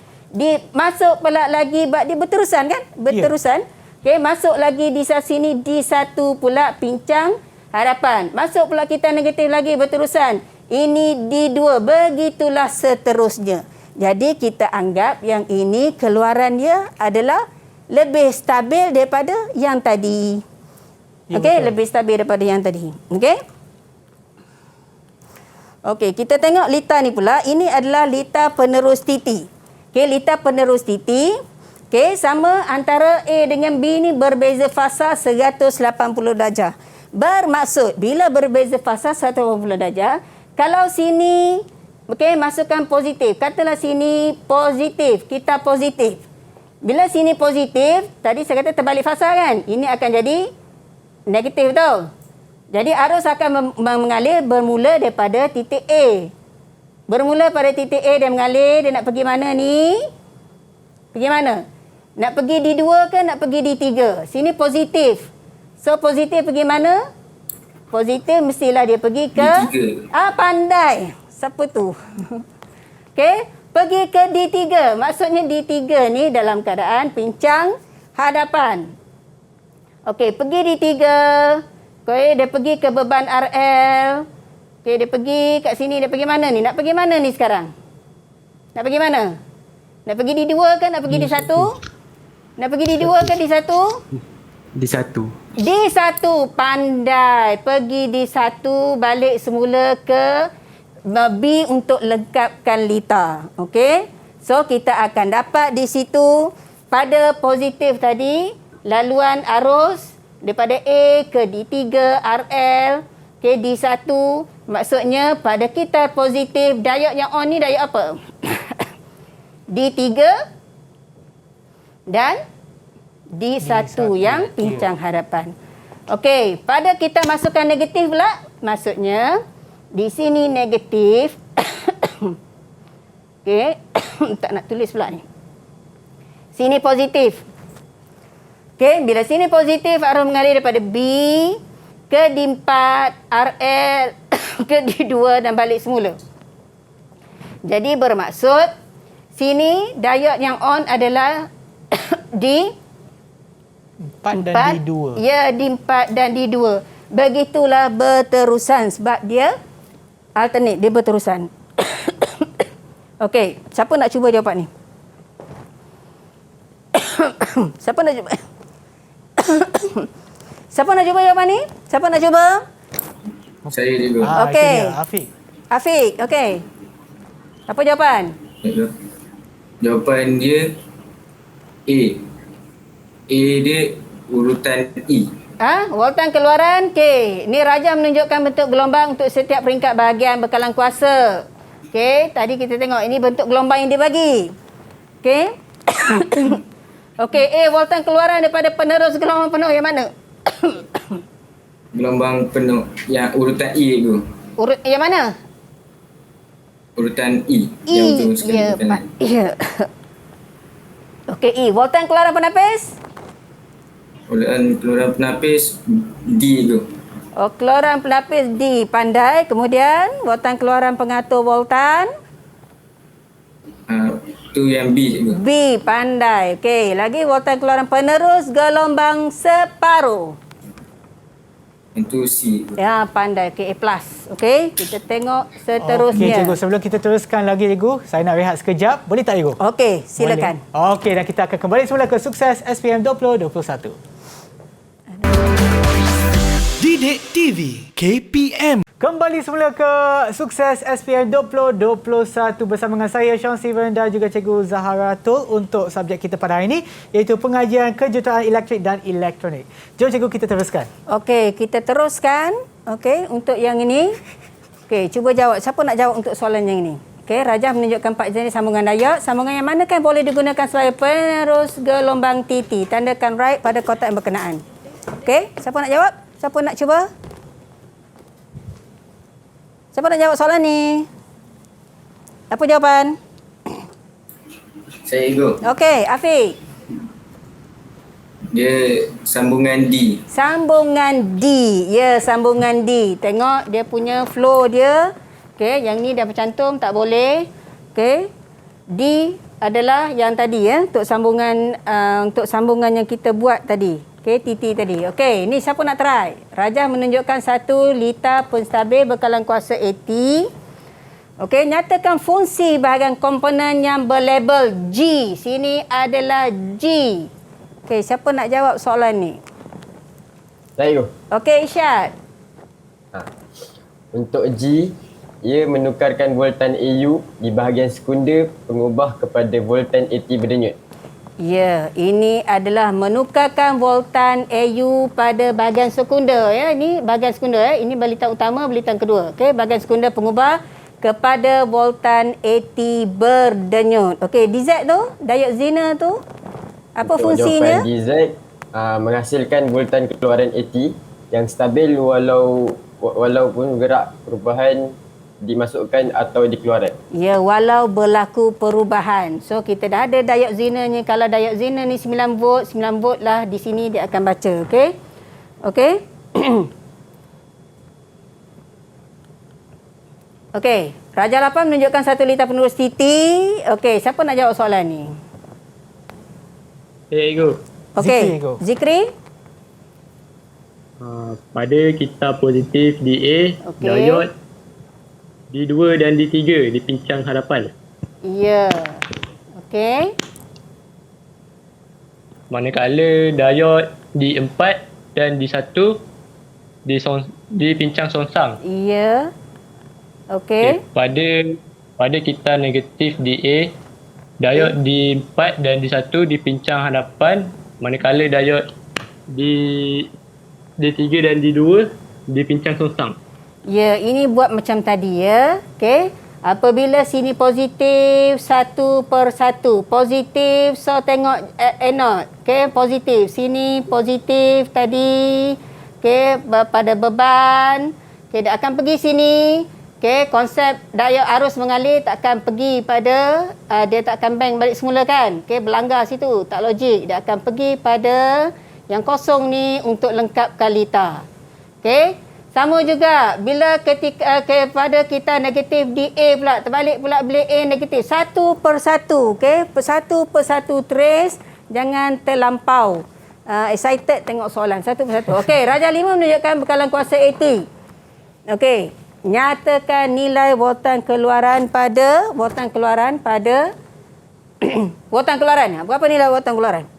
Masuk pula lagi, dia berterusan kan? Berterusan. Okey, masuk lagi di sini D1 pula pincang hadapan. Masuk pula kita negatif lagi berterusan. Ini D2. Begitulah seterusnya. Jadi kita anggap yang ini keluaran dia adalah lebih stabil daripada yang tadi. Okey, lebih stabil daripada yang tadi. Okey? Okey, kita tengok lita ni pula. Ini adalah lita penerus titi. Okey, lita penerus titi. Okey, sama antara A dengan B ni berbeza fasa 180 darjah. Bermaksud bila berbeza fasa 180 darjah, kalau sini okey masukkan positif. Katalah sini positif, kita positif. Bila sini positif, tadi saya kata terbalik fasa kan? Ini akan jadi negatif tau. Jadi arus akan mengalir bermula daripada titik A. Bermula pada titik A dia mengalir, dia nak pergi mana ni? Pergi mana? Nak pergi D2 ke nak pergi D3? Sini positif. So positif pergi mana? Positif mestilah dia pergi ke D3. Pandai. Siapa tu? Okey, pergi ke D3. Maksudnya D3 ni dalam keadaan pincang hadapan. Okey, pergi D3. Okey, dia pergi ke beban RL. Okey, dia pergi kat sini, dia pergi mana ni? Nak pergi mana ni sekarang? Nak pergi mana? Nak pergi D2 ke nak pergi D1? Nak pergi D2 ke D1? D1. D1 pandai. Pergi D1 balik semula ke B untuk lengkapkan lita. Okey. So kita akan dapat di situ pada positif tadi laluan arus daripada A ke D3 RL ke D1. Maksudnya pada kita positif diod yang on ni diod apa? D3 dan D1 yang pincang hadapan. Okey, pada kita masukkan negatif pula, maksudnya di sini negatif. Okey, tak nak tulis pula ni. Sini positif. Okey, bila sini positif, arus mengalir daripada B ke D4, RL ke D2 dan balik semula. Jadi bermaksud, sini diod yang on adalah D4 dan D2. Ya, D4 dan D2. Begitulah berterusan sebab dia alternate, dia berterusan. Okey, siapa nak cuba jawapan ni? Siapa nak cuba? Siapa nak cuba jawapan ni? Siapa nak cuba? Saya juga. Okey. Itu dia, Afiq. Afiq, okey. Apa jawapan? Jawapan dia A. A dia urutan E. Urutan keluaran. Okey, ni Raja menunjukkan bentuk gelombang untuk setiap peringkat bahagian bekalan kuasa. Okey, tadi kita tengok ini bentuk gelombang yang dia bagi. Okey. Okey, A voltan keluaran daripada penerus gelombang penuh yang mana? Gelombang penuh yang urutan E tu. Yang mana? Urutan E. E. Yang betul sekali. Ya. Okey, E. Voltan keluaran penapis? Urutan keluaran penapis D tu. Keluaran penapis D. Pandai. Kemudian, voltan keluaran pengatur voltan? Tu yang B tu. B. Pandai. Okey, lagi voltan keluaran penerus gelombang separuh. Itu C. Ya, pandai. Okey, A+. Okey, kita tengok seterusnya. Okey, cikgu. Sebelum kita teruskan lagi, cikgu, saya nak rehat sekejap. Boleh tak, cikgu? Okey, silakan. Boleh. Okey, dan kita akan kembali semula ke Sukses SPM 2021. Didik TV KPM. Kembali semula ke Sukses SPM 2021 bersama dengan saya Sean Steven dan juga Cikgu Zahara Tul untuk subjek kita pada hari ini iaitu pengajian kejuruteraan elektrik dan elektronik. Jom Cikgu kita teruskan. Okey, kita teruskan. Okey, untuk yang ini. Okey, cuba jawab. Siapa nak jawab untuk soalan yang ini? Okey, Rajah menunjukkan 4 jenis sambungan dayod. Sambungan yang manakah boleh digunakan sebagai penerus gelombang TT? Tandakan right pada kotak yang berkenaan. Okey, siapa nak jawab? Siapa nak cuba? Siapa nak jawab soalan ni? Apa jawapan? Saya ego. Okey, Afiq. Dia sambungan D. Sambungan D. Ya, sambungan D. Tengok dia punya flow dia. Okey, yang ni dah bercantum, tak boleh. Okey. D adalah yang tadi ya, untuk sambungan yang kita buat tadi. Okey, TT tadi. Okey, ni siapa nak try? Rajah menunjukkan satu lita penstabil berkalan kuasa 80. Okey, nyatakan fungsi bahagian komponen yang berlabel G. Sini adalah G. Okey, siapa nak jawab soalan ni? Saya. Okey, Isyad. Untuk G, ia menukarkan voltan AU di bahagian sekunder pengubah kepada voltan AT berdenyut. Ya, ini adalah menukarkan voltan AU pada bahagian sekunder ya. Ini bahagian sekunder ya. Ini balitan utama, balitan kedua. Okey, bahagian sekunder pengubah kepada voltan AT berdenyut. Okey, DZ tu, diod Zener tu. Apa Untuk fungsinya? jawapan DZ menghasilkan voltan keluaran AT yang stabil walaupun gerak perubahan dimasukkan atau dikeluarkan. Ya, walau berlaku perubahan. So, kita dah ada diod Zenernya. Kalau diod Zener ni 9 volt, 9 volt lah di sini dia akan baca. Okey? Okey? Okey. Raja 8 menunjukkan 1 liter penerus TT. Okey, siapa nak jawab soalan ni? Ego. Okey. Zikri? Pada kita positif DA, Okey. diod D2 dan D3 dipincang hadapan. Ya. Okey. Manakala diod D4 dan D1 dipincang songsang. Ya. Okey. Pada kita negatif DA, diod D4 dan D1 dipincang hadapan, manakala diod D3 dan D2 dipincang songsang. Ya, ini buat macam tadi ya. Okey. Apabila sini positif 1/1. Positif, so tengok anode. Okey, positif. Sini positif tadi. Okey, pada beban. Okey, dia akan pergi sini. Okey, konsep diod arus mengalir tak akan pergi pada dia tak akan bank balik semula kan. Okey, berlanggar situ, tak logik. Dia akan pergi pada yang kosong ni untuk lengkapkan lita. Okey. Sama juga bila ketika kepada kita negatif DA pula, terbalik pula bila A negatif. 1/1, okey? 1/1 trace, jangan terlampau excited tengok soalan 1/1. Okey, Raja 5 menunjukkan bekalan kuasa 80. Okey, nyatakan nilai voltan keluaran pada voltan keluaran. Berapa nilai voltan keluaran?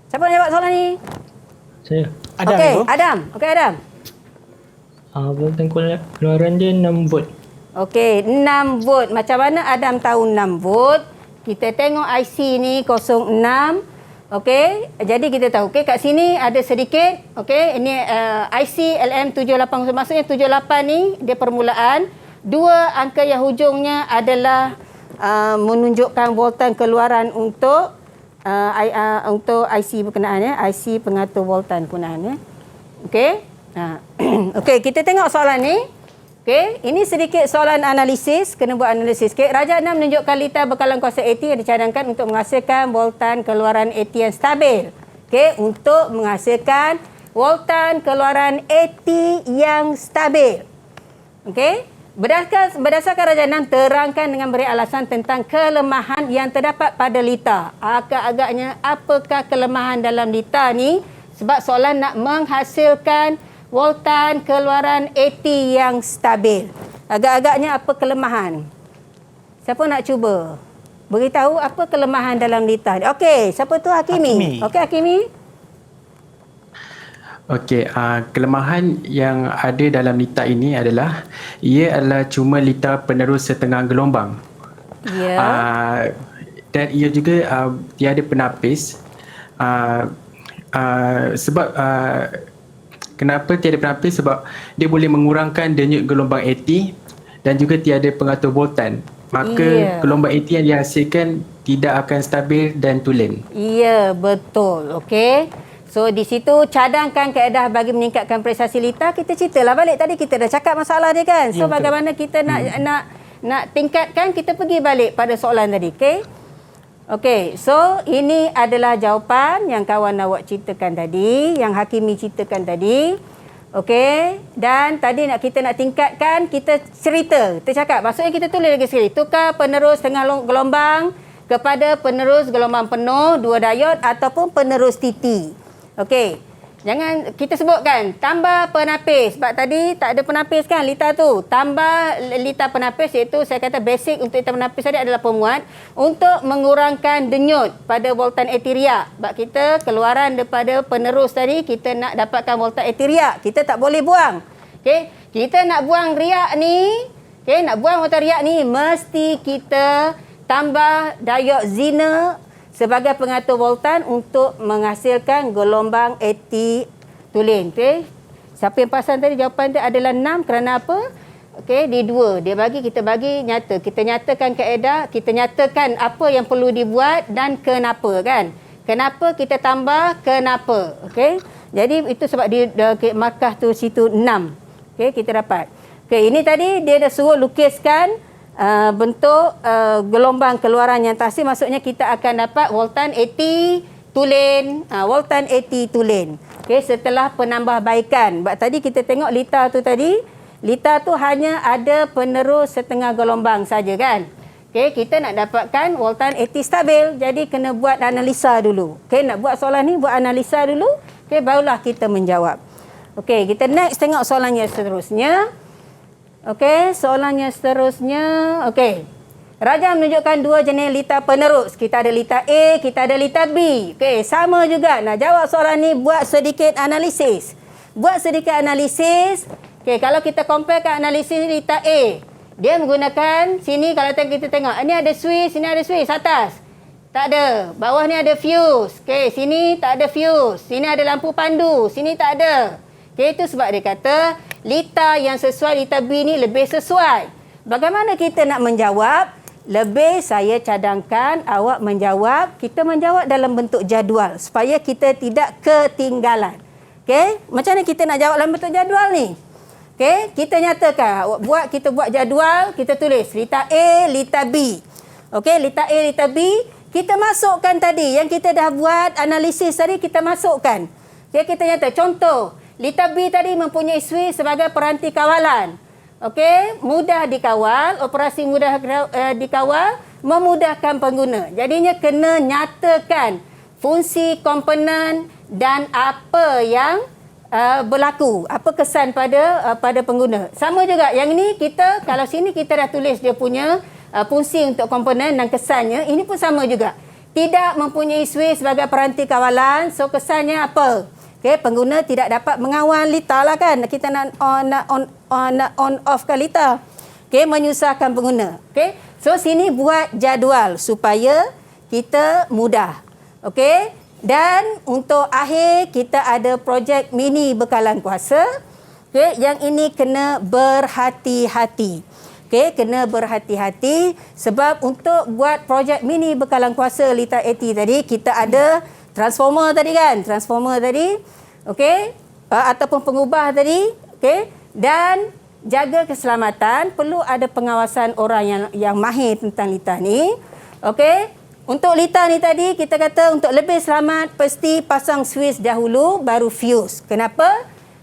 Siapa nak jawab soalan ni? Saya. Adam, Okey, Ibu. Adam. Okey, Adam. Voltan keluaran dia 6 volt. Okey, 6 volt. Macam mana Adam tahu 6 volt? Kita tengok IC ni 06. Okey, jadi kita tahu. Okey, kat sini ada sedikit. Okey, ini IC LM78. Maksudnya 78 ni dia permulaan. 2 angka yang hujungnya adalah menunjukkan voltan keluaran untuk IC berkenaan ya. IC pengatur voltan penggunaan ya. Okey. Okey, kita tengok soalan ni. Okey, ini sedikit soalan analisis, kena buat analisis. Okey, Raja 6 menunjukkan lita bekalan kuasa AT yang dicadangkan untuk menghasilkan voltan keluaran AT yang stabil. Okey, untuk menghasilkan voltan keluaran AT yang stabil. Okey, berdasarkan Raja 6 terangkan dengan beri alasan tentang kelemahan yang terdapat pada lita. Agak-agaknya apakah kelemahan dalam lita ni? Sebab soalan nak menghasilkan voltan keluaran AT yang stabil. Agak-agaknya apa kelemahan? Siapa nak cuba beritahu apa kelemahan dalam lita? Okey, siapa tu? Hakimi. Okey, Hakimi. Okey, kelemahan yang ada dalam litar ini adalah ia adalah cuma litar penerus setengah gelombang. Ya. Dan ia juga tiada penapis. Sebab kenapa tiada penapis? Sebab dia boleh mengurangkan denyut gelombang AT dan juga tiada pengatur voltan. Maka gelombang AT yang dihasilkan tidak akan stabil dan tulen. Ya, betul. Okey. So di situ cadangkan kaedah bagi meningkatkan prestasi litar. Kita ceritalah balik tadi, kita dah cakap masalah dia kan. So bagaimana kita nak tingkatkan, kita pergi balik pada soalan tadi. Okey. Okey, so ini adalah jawapan yang kawan awak ceritakan tadi, yang Hakimi ceritakan tadi. Okey, dan tadi kita nak tingkatkan, kita cerita. Kita cakap, maksudnya kita tulis lagi sekali. Tukar penerus tengah gelombang kepada penerus gelombang penuh, 2 diod ataupun penerus TT. Okey, jangan kita sebutkan tambah penapis. Sebab tadi tak ada penapis kan litar tu. Tambah litar penapis, iaitu saya kata basic untuk litar penapis tadi adalah pemuat untuk mengurangkan denyut pada voltan etiria. Sebab kita keluaran daripada penerus tadi, kita nak dapatkan voltan etiria. Kita tak boleh buang. Okey, kita nak buang riak ni. Okey, nak buang voltan riak ni, mesti kita tambah diod Zener sebagai pengatur voltan untuk menghasilkan gelombang AT tulen. Okey. Siapa yang pasang tadi jawapan dia adalah 6 kerana apa? Okey, di 2. Dia bagi, kita bagi nyata. Kita nyatakan kaedah, kita nyatakan apa yang perlu dibuat dan kenapa kan. Kenapa kita tambah, kenapa. Okey. Jadi itu sebab dia markah tu situ 6. Okey, kita dapat. Okey, ini tadi dia dah suruh lukiskan bentuk gelombang keluaran yang tahsil, maksudnya kita akan dapat voltan AT tulen, voltan AT tulen. Okey, setelah penambahbaikan. Sebab tadi kita tengok litar tu tadi, litar tu hanya ada penerus setengah gelombang saja kan. Okey, kita nak dapatkan voltan AT stabil, jadi kena buat analisa dulu. Okey, nak buat soalan ni buat analisa dulu. Okey, barulah kita menjawab. Okey, kita next tengok soalannya seterusnya. Okey, soalannya seterusnya. Okey. Raja menunjukkan 2 jenis litar penerus. Kita ada litar A, kita ada litar B. Okey, sama juga. Nak jawab soalan ni, buat sedikit analisis. Buat sedikit analisis. Okey, kalau kita comparekan analisis litar A, dia menggunakan sini, kalau kita tengok, ini ada switch, sini ada switch atas. Tak ada. Bawah ni ada fuse. Okey, sini tak ada fuse. Sini ada lampu pandu, sini tak ada. Okey, itu sebab dia kata litar yang sesuai, litar B ni lebih sesuai. Bagaimana kita nak menjawab? Lebih saya cadangkan awak menjawab, kita menjawab dalam bentuk jadual supaya kita tidak ketinggalan. Okey, macam mana kita nak jawab dalam bentuk jadual ni? Okey, kita nyatakan, awak kita buat jadual, kita tulis litar A, litar B. Okey, litar A, litar B, kita masukkan tadi yang kita dah buat analisis tadi, kita masukkan. Okey, kita nyata contoh litar B tadi mempunyai switch sebagai peranti kawalan. Okey, mudah dikawal, operasi mudah dikawal, memudahkan pengguna. Jadinya kena nyatakan fungsi komponen dan apa yang berlaku, apa kesan pada pengguna. Sama juga yang ini, kita kalau sini kita dah tulis dia punya fungsi untuk komponen dan kesannya, ini pun sama juga. Tidak mempunyai switch sebagai peranti kawalan, so kesannya apa? Okey, pengguna tidak dapat mengawal litar lah kan. Kita nak on off kan litar. Okey, menyusahkan pengguna. Okey, so sini buat jadual supaya kita mudah. Okey, dan untuk akhir kita ada projek mini bekalan kuasa. Okey, yang ini kena berhati-hati. Okey, kena berhati-hati sebab untuk buat projek mini bekalan kuasa litar AT tadi, kita ada transformer tadi kan, transformer tadi, okey, ataupun pengubah tadi, okey, dan jaga keselamatan, perlu ada pengawasan orang yang mahir tentang litar ni, okey. Untuk litar ni tadi kita kata untuk lebih selamat pasti pasang switch dahulu baru fuse. Kenapa?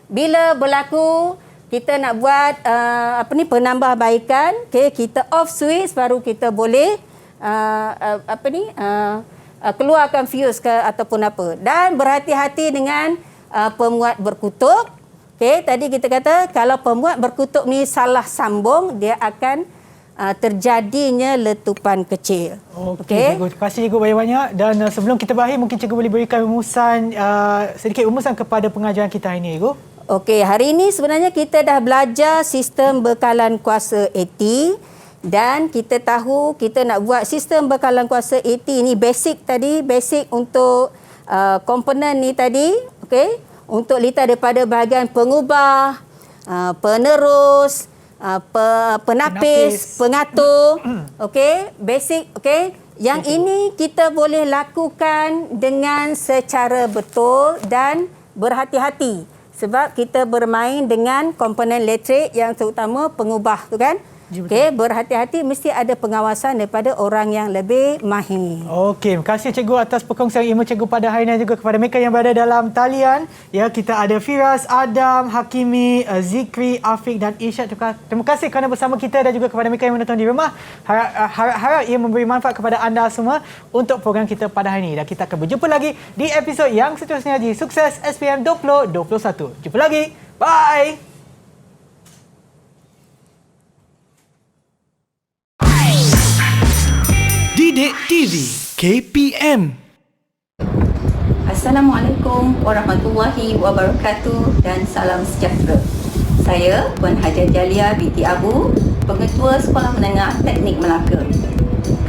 Bila berlaku kita nak buat penambahbaikan, okey, kita off switch baru kita boleh keluarkan fuse ke ataupun apa. Dan berhati-hati dengan pemuat berkutub. Okey, tadi kita kata kalau pemuat berkutub ni salah sambung, dia akan terjadinya letupan kecil. Okey, cikgu. Terima kasih cikgu banyak-banyak. Dan sebelum kita berakhir, mungkin cikgu boleh berikan rumusan, sedikit rumusan kepada pengajaran kita hari ini, cikgu. Okey, hari ini sebenarnya kita dah belajar sistem bekalan kuasa AT dan kita tahu kita nak buat sistem bekalan kuasa AT ni basic tadi, basic untuk komponen ni tadi, okey, untuk litar daripada bahagian pengubah, penerus, penapis, pengatur, okey, basic, okey. Yang ini kita boleh lakukan dengan secara betul dan berhati-hati. Sebab kita bermain dengan komponen elektrik yang terutama pengubah tu kan. Okey, berhati-hati, mesti ada pengawasan daripada orang yang lebih mahir. Okey, terima kasih cikgu atas perkongsian ilmu cikgu pada hari ini, juga kepada mereka yang berada dalam talian. Ya, kita ada Firas, Adam, Hakimi, Zikri, Afiq dan Irsyad. Terima kasih kerana bersama kita dan juga kepada mereka yang menonton di rumah. Harap ia memberi manfaat kepada anda semua untuk program kita pada hari ini. Dan kita akan berjumpa lagi di episod yang seterusnya di Sukses SPM 2021. Jumpa lagi. Bye. Didik TV KPM. Assalamualaikum warahmatullahi wabarakatuh dan salam sejahtera. Saya Puan Hajar Jalia binti Abu, Pengetua Sekolah Menengah Teknik Melaka.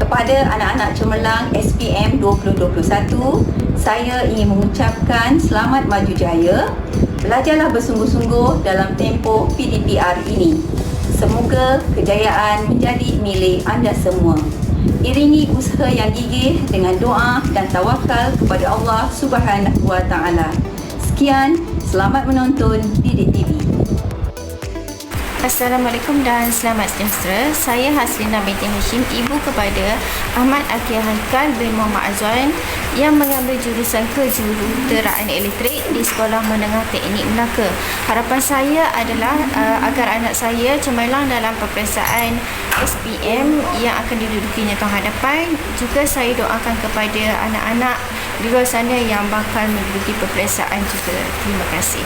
Kepada anak-anak cemerlang SPM 2021, saya ingin mengucapkan selamat maju jaya. Belajarlah bersungguh-sungguh dalam tempoh PDPR ini. Semoga kejayaan menjadi milik anda semua. Iringi usaha yang gigih dengan doa dan tawakal kepada Allah Subhanahu wa taala. Sekian, selamat menonton Didik TV. Assalamualaikum dan selamat sejahtera. Saya Haslina binti Hashim, ibu kepada Ahmad Akil Haikal bin Muhammad Azwan yang mengambil jurusan kejuruteraan elektrik di Sekolah Menengah Teknik Melaka. Harapan saya adalah agar anak saya cemerlang dalam peperiksaan SPM yang akan didudukinya tahun hadapan. Juga saya doakan kepada anak-anak di luar sana yang bakal menduduki peperiksaan juga. Terima kasih.